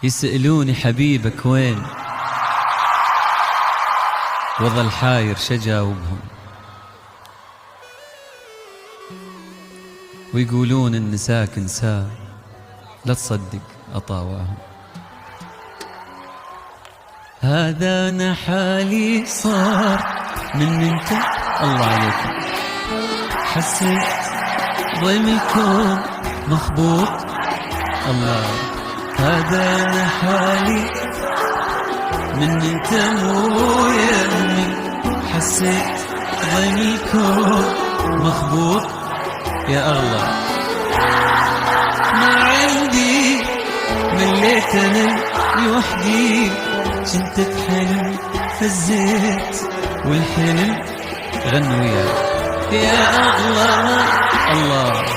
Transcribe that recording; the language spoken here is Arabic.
يسألوني حبيبك وين، وظل حاير شجاوبهم، ويقولون إن ساكن سار، لا تصدق أطاواهم. هذا أنا حالي صار من انت الله عليكم، حسيت ضيم الكون مخبوط الله. هذا أنا حالي من انت مو يمي، حسيت ضيم الكون مخبوط يا الله. ما عندي مليت أنا لوحدي، كنت بحلم فزيت والحلم غنوا يا الله الله.